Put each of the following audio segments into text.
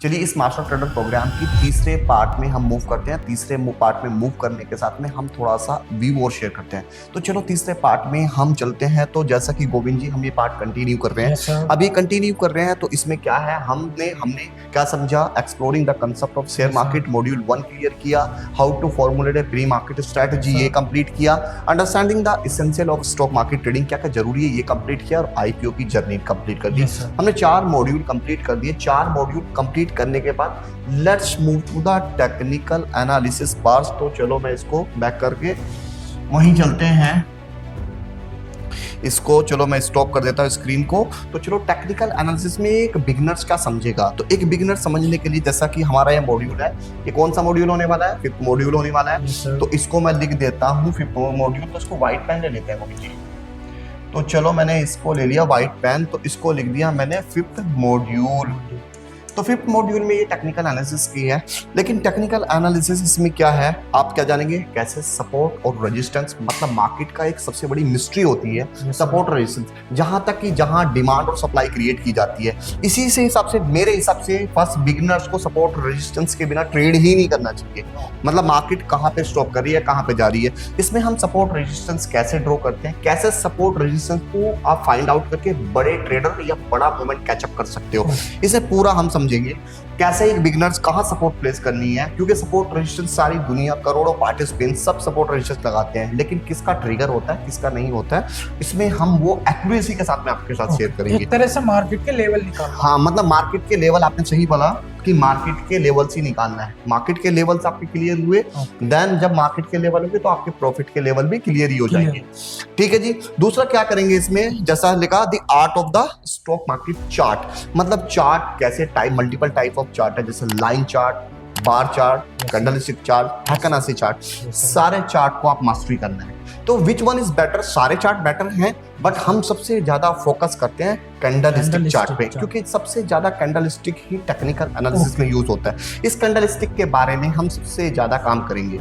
चलिए इस master trader programme की तीसरे पार्ट में हम मूव करते हैं। तीसरे पार्ट में मूव करने के साथ में हम थोड़ा सा व्यू और शेयर करते हैं। तो चलो तीसरे पार्ट में हम चलते हैं। तो जैसा कि गोविंद जी हम ये पार्ट कंटिन्यू कर रहे हैं। अब ये कंटिन्यू कर रहे हैं तो इसमें क्या है, हमने क्या समझा, exploring the concept of share market module 1 clear किया, how to formulate a pre market strategy ये कंप्लीट किया, understanding the essential of stock market trading क्या क्या जरूरी है ये कंप्लीट किया, और आईपीओ की जर्नी कंप्लीट कर दी। हमने 4 मॉड्यूल कंप्लीट कर दिए। 4 मॉड्यूल कंप्लीट करने के बाद let's move to the technical analysis part. तो चलो मैं इसको बैक करके वहीं चलते हैं। इसको चलो मैं स्टॉप कर देता हूँ स्क्रीन को। तो चलो टेक्निकल एनालिसिस में एक बिगिनर्स क्या समझेगा। तो एक बिगिनर समझने के लिए जैसा कि हमारा ये मॉड्यूल है, ये कौन सा मॉड्यूल होने वाला है, 5th मॉड्यूल होने वाला है। तो इसको मैं लिख देता हूँ 5th मॉड्यूल। तो इसको व्हाइट पेन ले लेते हैं गोविंद जी। तो चलो मैंने इसको ले लिया व्हाइट पेन। तो इसको लिख दिया मैंने 5th मॉड्यूल। तो 5th मॉड्यूल में ये टेक्निकल एनालिसिस की है। लेकिन टेक्निकल एनालिसिस इसमें क्या है, आप क्या जानेंगे, कैसे सपोर्ट और रेजिस्टेंस, मतलब मार्केट का एक सबसे बड़ी मिस्ट्री होती है सपोर्ट और रेजिस्टेंस, जहां तक कि जहां डिमांड और सप्लाई क्रिएट की जाती है। इसी से हिसाब से मेरे हिसाब से फर्स्ट बिगिनर्स को सपोर्ट और रेजिस्टेंस के बिना ट्रेड ही नहीं करना चाहिए। मतलब मार्केट कहाँ पे स्टॉप कर रही है, कहाँ पे जा रही है, इसमें हम सपोर्ट रेजिस्टेंस कैसे ड्रॉ करते हैं, कैसे सपोर्ट रेजिस्टेंस को आप फाइंड आउट करके बड़े ट्रेडर या बड़ा मूवमेंट कैचअप कर सकते हो, इसे पूरा हम समझेंगे। कैसे एक बिगिनर्स कहां सपोर्ट प्लेस करनी है, क्योंकि सपोर्ट रेजिस्टेंस सारी दुनिया करोड़ों पार्टिसिपेंट सब सपोर्ट रेजिस्टेंस लगाते हैं, लेकिन किसका ट्रिगर होता है किसका नहीं होता है, इसमें हम वो एक्यूरेसी के साथ में आपके साथ शेयर करेंगे। एक तरह से मार्केट के लेवल निकालना। हाँ, मतलब मार्केट के लेवल, आपने सही बोला कि मार्केट के लेवल से निकालना है। मार्केट के लेवल्स आपके क्लियर हुए, देन जब मार्केट के लेवल होंगे तो आपके प्रॉफिट के लेवल भी क्लियर ही हो जाएंगे। ठीक है जी। दूसरा क्या करेंगे इसमें, जैसा लिखा the art of the stock market chart, मतलब चार्ट कैसे type, multiple type of chart है, जैसे line chart, bar chart, candlestick chart, Heikin Ashi chart, सारे चार्ट को आप मास्टरी करना है। तो विच वन इज बेटर, सारे चार्ट बेटर हैं, बट हम सबसे ज्यादा फोकस करते हैं कैंडलस्टिक चार्ट पे, क्योंकि सबसे ज्यादा कैंडलस्टिक ही टेक्निकल एनालिसिस में यूज होता है। इस कैंडलस्टिक के बारे में हम सबसे ज्यादा काम करेंगे।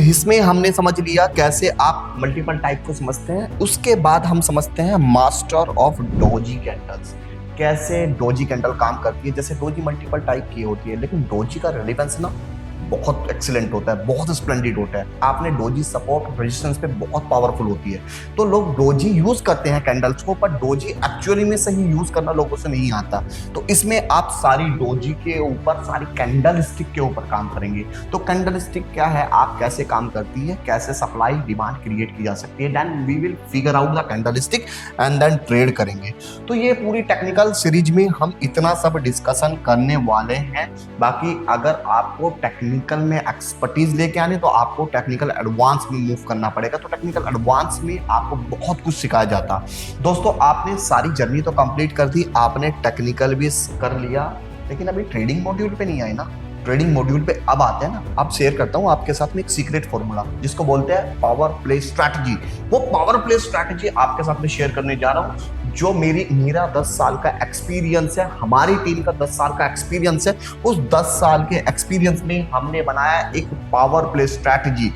इसमें हमने समझ लिया कैसे आप मल्टीपल टाइप को समझते हैं। उसके बाद हम समझते हैं मास्टर ऑफ डोजी कैंडल्स, कैसे डोजी कैंडल काम करती है। जैसे डोजी मल्टीपल टाइप की होती है, लेकिन डोजी का रेलेवेंस ना बहुत एक्सीलेंट होता है, बहुत स्प्लेंडिड होता है। आपने डोजी सपोर्ट रेजिस्टेंस पे बहुत पावरफुल होती है। तो लोग डोजी यूज करते हैं कैंडल्स को, पर डोजी एक्चुअली में सही यूज करना लोगों से नहीं आता। तो इसमें आप सारी डोजी के ऊपर, सारी कैंडलस्टिक के ऊपर काम करेंगे। तो कैंडलस्टिक क्या है, आप कैसे काम करती है, कैसे सप्लाई डिमांड क्रिएट की जा सकती है, then we will figure out the candlestick and then trade करेंगे। तो ये पूरी टेक्निकल सीरीज में हम इतना सब डिस्कशन करने वाले हैं। बाकी अगर आपको टेक्निकल में एक्सपर्टीज लेके आने तो आपको टेक्निकल एडवांस में मूव करना पड़ेगा। तो टेक्निकल एडवांस में आपको बहुत कुछ सिखाया जाता। दोस्तों आपने सारी जर्नी तो कंप्लीट कर दी, आपने टेक्निकल भी कर लिया, लेकिन अभी ट्रेडिंग मॉड्यूल पे नहीं आए ना। ट्रेडिंग मॉड्यूल पे अब आते हैं ना। अब शेयर करता हूं आपके साथ में एक सीक्रेट फॉर्मूला, जिसको बोलते हैं पावर प्ले स्ट्रैटेजी। वो पावर प्ले स्ट्रैटेजी आपके साथ में शेयर करने जा रहा हूं, जो मेरा 10 साल का एक्सपीरियंस है, हमारी टीम का 10 साल का एक्सपीरियंस है। उस 10 साल के एक्सपीरियंस में हमने बनाया एक power play strategy.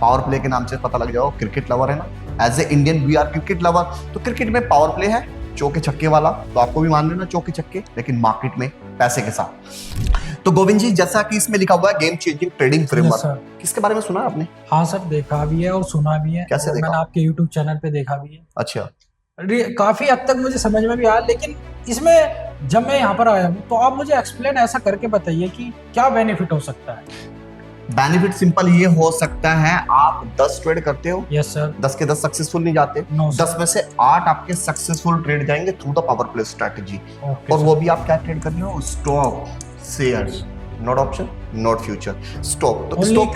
Power play के नाम से पता लग जाओ, क्रिकेट लवर है ना, as a Indian we are cricket lover. तो क्रिकेट में पावर प्ले है चौके छक्के वाला, तो आपको भी मान लेना चौके छक्के, लेकिन मार्केट में पैसे के साथ। तो गोविंद जी जैसा कि इसमें लिखा हुआ है गेम चेंजिंग ट्रेडिंग फ्रेमवर्क, किसके बारे में सुना है आपने? हाँ सर, देखा भी है और सुना भी है। कैसे देखा? मैंने आपके YouTube चैनल पे देखा भी है। अच्छा, काफी हद तक मुझे समझ में भी आया, लेकिन इसमें जब मैं यहाँ पर आया हूँ तो आप मुझे एक्सप्लेन ऐसा करके बताइए कि क्या बेनिफिट हो सकता है। बेनिफिट सिंपल ये हो सकता है, आप 10 ट्रेड करते हो, यस सर, 10 के 10 सक्सेसफुल नहीं जाते, 10 में से 8 आपके सक्सेसफुल ट्रेड जाएंगे through the power play strategy. और वो भी आप क्या ट्रेड कर रहे हो, stock shares, not epsilon naught future, stock. तो स्टॉक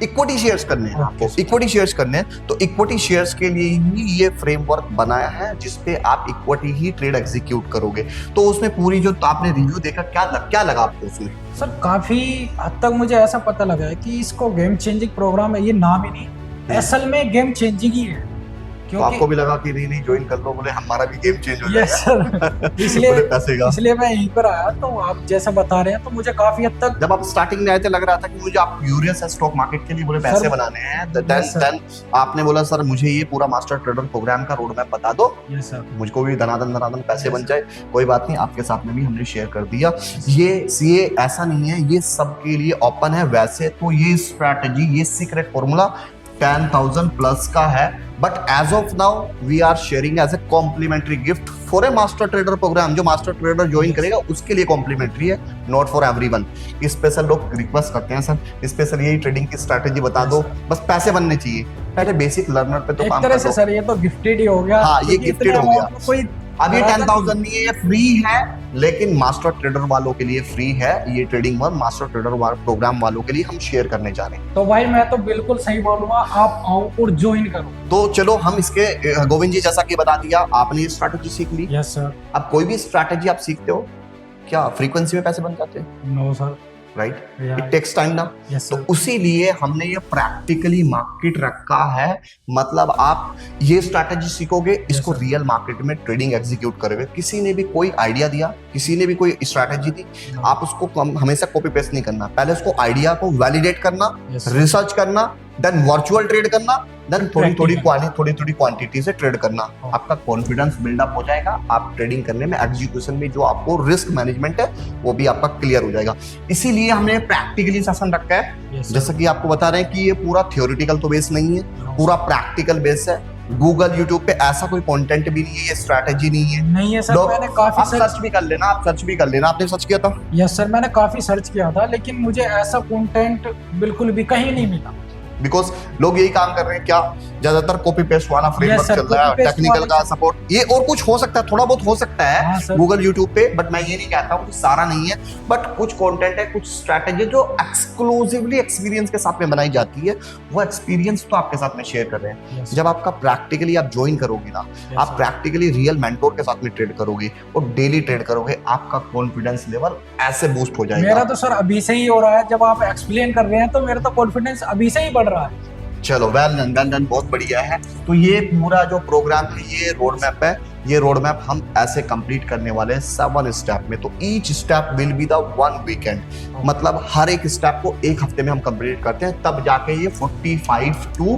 इक्विटी शेयर्स करने हैं आपको, इक्विटी शेयर्स करने हैं। तो इक्विटी शेयर्स के लिए ही ये फ्रेमवर्क बनाया है, जिसपे आप इक्विटी ही ट्रेड एग्जीक्यूट करोगे। तो उसमें पूरी जो आपने रिव्यू देखा, क्या लगा आपको उसमें? सर काफी हद तक मुझे ऐसा पता लगा है कि इसको गेम चेंजिंग प्रोग्राम है, ये नाम ही नहीं, असल में गेम चेंजिंग ही है। तो आपको भी लगा कि नहीं ज्वाइन कर लो, बोले हमारा भी गेम चेंज हो यस जाएगा। सर, इसलिए बोले पैसे का। इसलिए मैं यहीं पर आया। तो आप जैसा बता रहे हैं तो मुझे काफी हद तक, जब आप स्टार्टिंग में आए थे लग रहा था कि मुझे आप क्यूरियस है स्टॉक मार्केट के लिए, बोले पैसे सर, बनाने हैं, yes, sir. देन आपने बोला सर मुझे ये पूरा मास्टर ट्रेडर प्रोग्राम का रोड मैप बता दो, यस सर, मुझको भी धनाधन पैसे Yes, बन जाए। कोई बात नहीं, आपके साथ में भी हमने शेयर कर दिया। ये ऐसा नहीं है, ये सबके लिए ओपन है। वैसे तो ये स्ट्रैटेजी, ये सीक्रेट फॉर्मूला 10,000 प्लस का है, but as of now we are sharing as a complimentary gift for a master trader programme. जो मास्टर ट्रेडर ज्वाइन करेगा उसके लिए कॉम्प्लीमेंट्री है, नॉट फॉर एवरीवन। स्पेशल लोग रिक्वेस्ट करते हैं सर स्पेशल यही ट्रेडिंग की स्ट्रैटेजी बता दो, बस पैसे बनने चाहिए। पहले बेसिक लर्नर पे तो एक काम तरह कर से दो। सर ये तो गिफ्टेड ही हो गया। हाँ, ये क्योंकि gifted इतने हो गया। amount में कोई अब ये बराबर 10,000 नहीं है, ये फ्री है, लेकिन मास्टर ट्रेडर वालों के लिए फ्री है। ये trading one master trader programme वालों के लिए हम शेयर करने जा रहे हैं। तो भाई मैं तो बिल्कुल सही बोलूंगा, आप आओ और ज्वाइन करो। तो चलो हम इसके गोविंद जी जैसा कि बता दिया आपने ये स्ट्रैटेजी सीख ली। Yes sir. अब कोई भी स्ट्रैटेजी आप सीखते हो क्या फ्रीक्वेंसी में पैसे बन जाते हैं? No sir. Right, it takes time ना। यस तो सर। उसी लिए हमने ये प्रैक्टिकली मार्केट रखा है। मतलब आप ये स्ट्रैटेजी सीखोगे, इसको sir. रियल मार्केट में ट्रेडिंग एग्जीक्यूट करोगे। किसी ने भी कोई आइडिया दिया, किसी ने भी कोई स्ट्रैटेजी दी, आप उसको हमेशा कॉपी पेस्ट नहीं करना। पहले उसको आइडिया को वैलिडेट करना, Yes, sir. रिसर्च करना, देन वर्चुअल ट्रेड करना, देन थोड़ी Practical. थोड़ी क्वांटिटी से ट्रेड करना। हाँ. आपका कॉन्फिडेंस बिल्डअप हो जाएगा। आप ट्रेडिंग करने में, एग्जीक्यूशन में जो आपको रिस्क मैनेजमेंट है वो भी आपका क्लियर हो जाएगा। इसीलिए हमने प्रैक्टिकली सेशन रखा है। Yes, sir. जैसा कि आपको बता रहे हैं कि ये पूरा थियोरिटिकल तो बेस नहीं है, No, पूरा प्रैक्टिकल बेस है। गूगल यूट्यूब पे ऐसा कोई कंटेंट भी नहीं है, ये स्ट्रैटेजी नहीं है। नहीं है सर। लोग- मैंने काफी आप सर्च भी कर लेना, आप सर्च भी कर लेना। आपने सर्च किया था? यस सर, मैंने काफी सर्च किया था, लेकिन मुझे ऐसा कंटेंट बिल्कुल भी कहीं नहीं मिला। बिकॉज लोग यही काम कर रहे हैं, क्या ज्यादातर कॉपी पेस्ट वाला फ्रेमवर्क sir, चल रहा है, copy paste टेक्निकल वाले का सपोर्ट, ये और कुछ हो सकता है, थोड़ा बहुत हो सकता हाँ, है sir. गूगल यूट्यूब पे, बट मैं ये नहीं कहता हूँ कि सारा नहीं है। बट कुछ कंटेंट है, कुछ स्ट्रैटेजी जो एक्सक्लूसिवली एक्सपीरियंस के साथ में बनाई जाती है, वो एक्सपीरियंस तो आपके साथ में शेयर कर रहे हैं। Yes, जब आपका प्रैक्टिकली आप ज्वाइन करोगे ना, Yes, आप sir. प्रैक्टिकली रियल मेंटोर के साथ में ट्रेड करोगे और डेली ट्रेड करोगे, आपका कॉन्फिडेंस लेवल ऐसे बूस्ट हो जाएगा। मेरा तो सर अभी से ही हो रहा है। जब आप एक्सप्लेन कर रहे हैं तो मेरा तो कॉन्फिडेंस अभी से ही बढ़ रहा है। चलो वेल डन, बहुत बढ़िया है। तो ये पूरा जो प्रोग्राम है, ये रोड मैप है। ये रोड मैप हम ऐसे कंप्लीट करने वाले हैं 7 स्टेप में। तो each step will be the 1 weekend, मतलब हर एक स्टेप को 1 हफ्ते में हम कंप्लीट करते हैं, तब जाके ये 45 to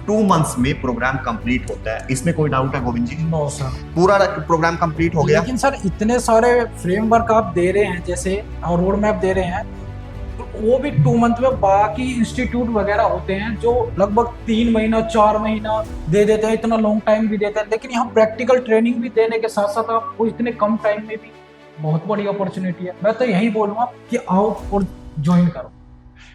2 months में प्रोग्राम कंप्लीट होता है। इसमें कोई डाउट है गोविंद जी? No sir. पूरा प्रोग्राम कंप्लीट हो गया। लेकिन सर इतने सारे फ्रेमवर्क आप दे रहे हैं जैसे, और रोड मैप दे रहे हैं, तो वो भी 2 मंथ में। बाकी इंस्टीट्यूट वगैरह होते हैं जो लगभग 3 महीना 4 महीना दे देते हैं, इतना लॉन्ग टाइम भी देते हैं। लेकिन यहाँ प्रैक्टिकल ट्रेनिंग भी देने के साथ साथ आपको इतने कम टाइम में भी बहुत बड़ी अपॉर्चुनिटी है। मैं तो यही बोलूंगा कि आओ और ज्वाइन करो।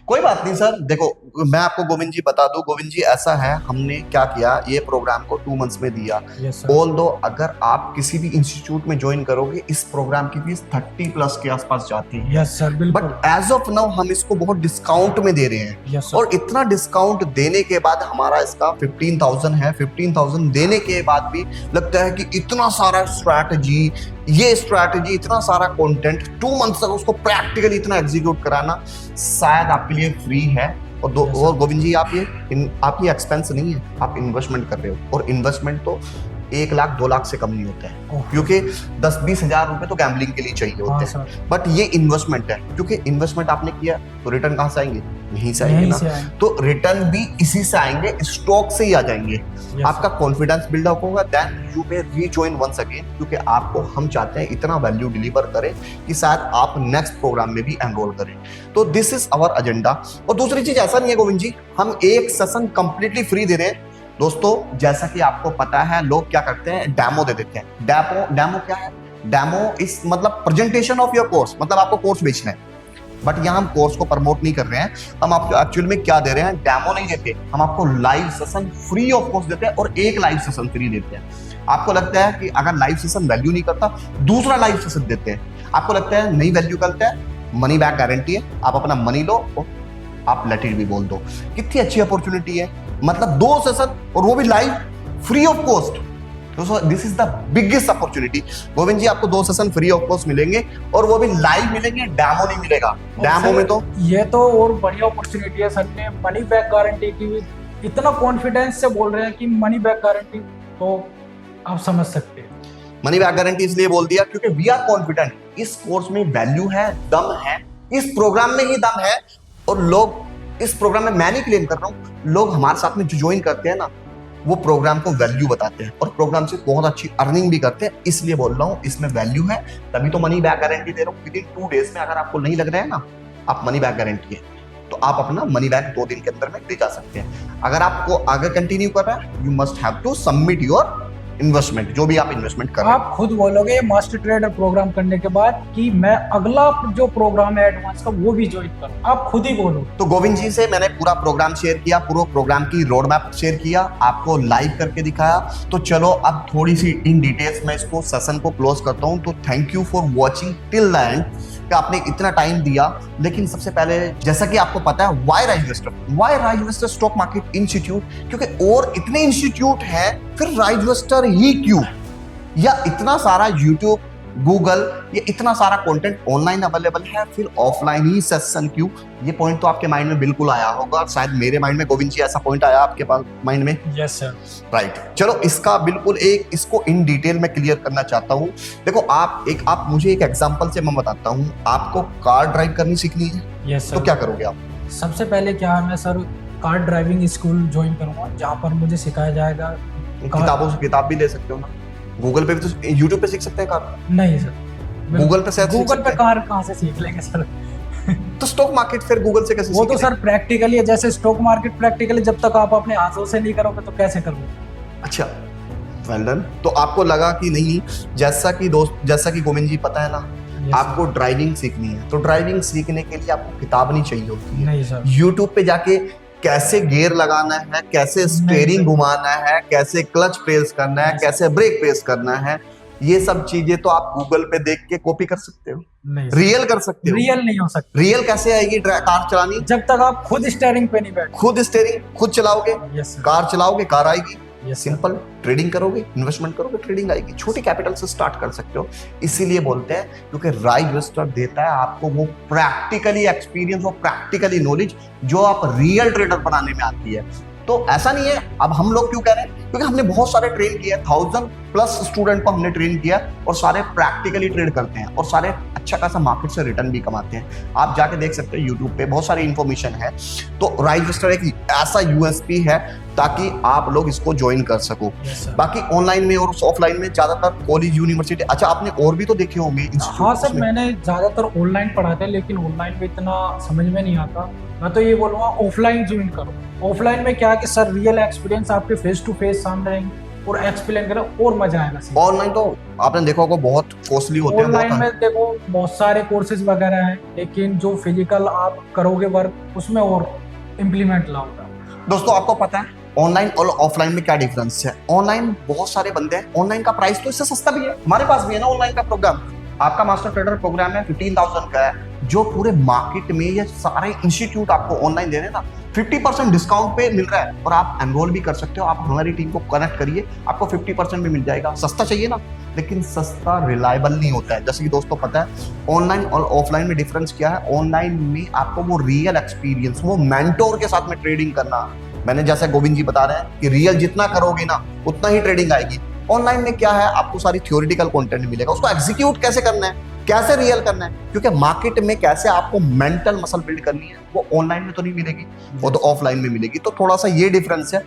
कोई बात नहीं सर, देखो मैं आपको गोविंद जी बता दूं, गोविंद जी ऐसा है, हमने क्या किया, ये प्रोग्राम को 2 months में दिया। Yes sir. ऑल्दो अगर आप किसी भी इंस्टीट्यूट में ज्वाइन करोगे, इस प्रोग्राम की फीस 30+ के आसपास जाती है। यस सर, बिल्कुल। बट एज ऑफ नाउ हम इसको बहुत डिस्काउंट में दे रहे हैं। Yes sir. और इतना डिस्काउंट देने के बाद हमारा इसका 15,000 है। 15,000 देने के बाद भी लगता है कि इतना सारा स्ट्रैटेजी, ये स्ट्रैटेजी, इतना सारा कंटेंट, 2 months तक उसको प्रैक्टिकली इतना एग्जीक्यूट कराना शायद आपके लिए फ्री है। और और गोविंद जी, आप ये आपकी एक्सपेंस नहीं है, आप इन्वेस्टमेंट कर रहे हो। और इन्वेस्टमेंट तो 1 लाख 2 लाख से कम नहीं होता है, क्योंकि 10-20 हजार रुपए तो गैम्बलिंग के लिए चाहिए होते हैं। बट ये इन्वेस्टमेंट है, क्योंकि इन्वेस्टमेंट आपने किया तो रिटर्न कहाँ से आएंगे? यहीं से आएंगे ना। तो रिटर्न भी इसी से आएंगे, स्टॉक से ही आ जाएंगे। आपका कॉन्फिडेंस बिल्डअप होगा, then you may rejoin once again, क्योंकि आपको हम चाहते हैं इतना वैल्यू डिलीवर करें कि शायद आप नेक्स्ट प्रोग्राम में भी एनरोल करें। तो दिस इज आवर एजेंडा। और दूसरी चीज ऐसा नहीं है गोविंद जी, हम एक सेशन कंप्लीटली फ्री दे रहे हैं। दोस्तों जैसा कि आपको पता है, लोग क्या करते हैं, डेमो दे देते हैं। डेमो क्या है? डेमो इस मतलब प्रेजेंटेशन ऑफ योर कोर्स, मतलब आपको कोर्स बेचना है। बट यहाँ हम कोर्स को प्रमोट नहीं कर रहे हैं, हम आपको एक्चुअल में क्या दे रहे हैं, डेमो नहीं देते, हम आपको live session free of cost देते हैं और एक लाइव सेशन फ्री देते हैं। आपको लगता है कि अगर लाइव सेशन वैल्यू नहीं करता, दूसरा लाइव सेशन देते हैं। आपको लगता है नहीं वैल्यू करता है, मनी बैक गारंटी है, आप अपना मनी लो और आप लेट इट भी बोल दो। कितनी अच्छी अपॉर्चुनिटी है, मतलब 2 सेशन और वो भी लाइव फ्री ऑफ कॉस्ट। दोस्तों this is the biggest opportunity. Govind ji, आपको 2 सेशन फ्री ऑफ कॉस्ट मिलेंगे और वो भी लाइव मिलेंगे, डेमो नहीं मिलेगा। डेमो में तो ये तो और बढ़िया अपॉर्चुनिटी है। सर ने मनी बैक गारंटी की, इतना कॉन्फिडेंस से बोल रहे हैं कि मनी बैक गारंटी तो आप समझ सकते हैं। मनी बैक गारंटी इसलिए बोल दिया क्योंकि वी आर कॉन्फिडेंट इस कोर्स में वैल्यू है, दम है, इस प्रोग्राम में ही दम है। और लोग इस प्रोग्राम में, मैं नहीं क्लेम कर रहा हूं, लोग हमारे साथ में जो ज्वाइन करते हैं ना, वो प्रोग्राम को वैल्यू बताते हैं और प्रोग्राम से बहुत अच्छी अर्निंग भी करते हैं। इसलिए बोल रहा हूँ इसमें वैल्यू है, तभी तो मनी बैक गारंटी दे रहा हूँ। विदिन 2 डेज में अगर आपको नहीं लग रहा है ना, आप मनी बैक गारंटी है, तो आप अपना मनी बैक 2 दिन के अंदर में ले जा सकते हैं। अगर आपको आगे कंटिन्यू कर रहा है, you must have to submit your investment, जो भी आप इन्वेस्टमेंट कर रहे हैं। आप खुद बोलोगे मास्टर ट्रेडर प्रोग्राम करने के बाद कि मैं अगला जो प्रोग्राम है एडवांस का वो भी ज्वाइन करूं, आप खुद ही बोलो। तो गोविंद जी से मैंने पूरा प्रोग्राम शेयर किया, पूरा प्रोग्राम की रोड मैप शेयर किया, आपको लाइव करके दिखाया। तो चलो अब थोड़ी सी इन डिटेल्स में इसको सेशन को क्लोज करता हूं। तो thank you for watching till the end, कि आपने इतना टाइम दिया। लेकिन सबसे पहले, जैसा कि आपको पता है, वाई राइजवेस्टर स्टॉक मार्केट इंस्टीट्यूट, क्योंकि और इतने इंस्टीट्यूट हैं, फिर राइजवेस्टर ही क्यों? या इतना सारा यूट्यूब, गूगल, ये इतना सारा कंटेंट ऑनलाइन अवेलेबल है, फिर ऑफलाइन ही सेशन क्यों? ये पॉइंट तो आपके माइंड में बिल्कुल आया होगा, शायद मेरे माइंड में, गोविंद जी, ऐसा पॉइंट आया आपके पास माइंड में? Yes sir. राइट। चलो इसका बिल्कुल इसको इन डिटेल में क्लियर करना चाहता हूँ। देखो, आप मुझे एक एग्जांपल से मैं बताता हूँ। आपको कार ड्राइव करनी सीखनी है, यस सर। तो क्या करोगे आप? सबसे पहले क्या है, मैं sir car driving school join करूंगा, जहाँ पर मुझे सिखाया जाएगा। किताबों से किताब भी ले सकते हो ना, गूगल पे भी, तो यूट्यूब पे सीख सकते हैं कार। नहीं सर, गूगल पे शायद सीख गूगल सकते पे हैं। कार कहाँ से सीख लेंगे सर? तो स्टॉक मार्केट फिर गूगल से कैसे वो तो सीखेंगे? सर प्रैक्टिकली है, जैसे स्टॉक मार्केट प्रैक्टिकली जब तक आप अपने हाथों से नहीं करोगे तो कैसे करोगे? अच्छा, वेल डन। तो आपको लगा कि नहीं, जैसा कि गोविंद जी, पता है ना, Yes, आपको ड्राइविंग सीखनी है, तो ड्राइविंग सीखने के लिए आपको किताब नहीं चाहिए होती है। नहीं सर। यूट्यूब पे जाके कैसे गियर लगाना है, कैसे स्टीयरिंग घुमाना है, कैसे क्लच प्रेस करना है, कैसे ब्रेक प्रेस करना है, ये सब चीजें तो आप गूगल पे देख के कॉपी कर सकते हो, नहीं सर, रियल कर सकते हो। रियल नहीं हो सकता रियल कैसे आएगी कार चलानी? जब तक आप खुद स्टीयरिंग पे नहीं बैठो। खुद स्टीयरिंग खुद चलाओगे, यस सर। कार चलाओगे, कार आएगी। Yes sir. सिंपल, ट्रेडिंग करोगे, इन्वेस्टमेंट करोगे, ट्रेडिंग आएगी। छोटी कैपिटल से स्टार्ट कर सकते हो। इसीलिए बोलते हैं, क्योंकि राइजवेस्टर देता है आपको वो प्रैक्टिकली एक्सपीरियंस, वो प्रैक्टिकली नॉलेज जो आप रियल ट्रेडर बनाने में आती है। तो ऐसा नहीं है। अब हम लोग क्यों कह रहे हैं? क्योंकि हमने बहुत सारे ट्रेन किया, 1000+ स्टूडेंट को हमने ट्रेन किया, और सारे प्रैक्टिकली ट्रेड करते हैं और सारे अच्छा खासा मार्केट से रिटर्न भी कमाते हैं। आप जाके देख सकते हैं, यूट्यूब पे बहुत सारी इंफॉर्मेशन है। तो राइजवेस्टर एक ऐसा यूएसपी है ताकि आप लोग इसको ज्वाइन कर सको। Yes, sir। बाकी ऑनलाइन में और ऑफलाइन में ज्यादातर कॉलेज, यूनिवर्सिटी, अच्छा आपने और भी तो देखे होंगे institute हाँ सर, उसमें? मैंने ज्यादातर ऑनलाइन पढ़ा था, लेकिन ऑनलाइन में इतना समझ में नहीं आता। मैं तो ये बोलूँगा ऑफलाइन ज्वाइन करो। ऑफलाइन में क्या है कि सर रियल एक्सपीरियंस आपके फेस टू फेस सामने रहेंगे और एक्सप्लेन करें और मजा आएगा। ऑनलाइन तो आपने देखा होगा बहुत कॉस्टली होते हैं। ऑनलाइन में देखो बहुत सारे कोर्सेज वगैरह हैं, लेकिन जो फिजिकल आप करोगे वर्क, उसमें और इम्प्लीमेंट लाओगे। दोस्तों, आपको पता है ऑनलाइन और ऑफलाइन में क्या डिफरेंस है? ऑनलाइन बहुत सारे बंदे हैं, ऑनलाइन का प्राइस तो इससे सस्ता भी है। हमारे पास भी है ना ऑनलाइन का प्रोग्राम। आपका मास्टर ट्रेडर प्रोग्राम है 15,000 का है, जो पूरे मार्केट में ये सारे इंस्टीट्यूट आपको ऑनलाइन दे रहे हैं ना, 50% डिस्काउंट पे मिल रहा है। और आप एनरोल भी कर सकते हो। आप हमारी टीम को कनेक्ट करिए, आपको 50% भी मिल जाएगा। सस्ता चाहिए ना, लेकिन सस्ता रिलायबल नहीं होता है। जैसे कि दोस्तों पता है ऑनलाइन और ऑफलाइन में डिफरेंस क्या है? ऑनलाइन में आपको वो रियल एक्सपीरियंस, वो मेंटोर के साथ में ट्रेडिंग करना, मैंने जैसे गोविंद जी बता रहे हैं कि रियल जितना करोगे ना उतना ही ट्रेडिंग आएगी। ऑनलाइन में क्या है, आपको सारी थ्योरेटिकल कंटेंट मिलेगा, उसको एग्जीक्यूट कैसे करना है, कैसे रियल करना है, क्योंकि मार्केट में कैसे आपको मेंटल मसल बिल्ड करनी है, वो ऑनलाइन में तो नहीं मिलेगी, वो तो ऑफलाइन में मिलेगी। तो थोड़ा सा ये डिफरेंस है।